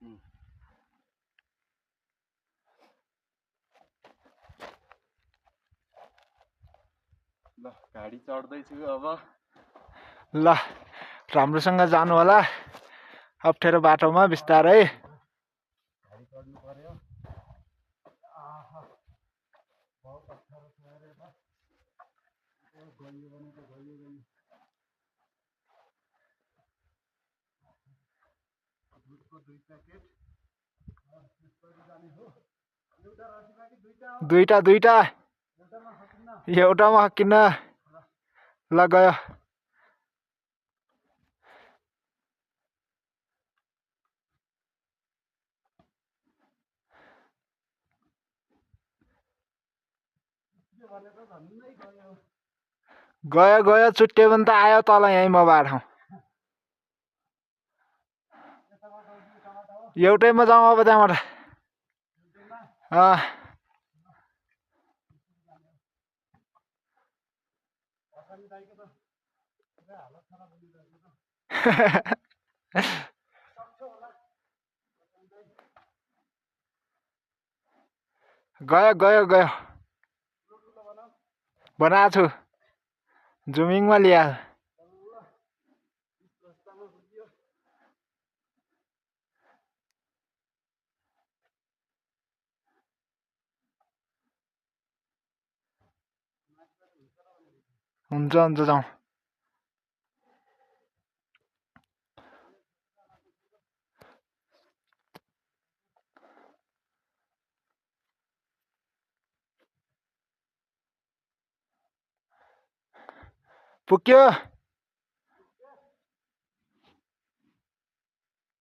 ल गाडी चढ्दैछु अब ल राम्रोसँग जानु होला अप्ठ्यारो बाटोमा बिस्तारै गाडी चढ्नु पर्यो आहा बहुत अप्ठ्यारो छ अरे बा गइयो भने त गइयो दुधको 2 प्याकेट त्यसपछि जाने हो एउटा रसिला कि दुईटा दुईटा एउटामा सकिन्न एउटामा किन ल गयो गयो गयो चुट्यो भने त आयो तल यहीँ म बाटो एउटैमा जाउँ अब त्यहाँबाट गयो गयो गयो बनाएको छु जुमिङमा ल्या हुन्छ हुन्छ जाउँ पुग्यो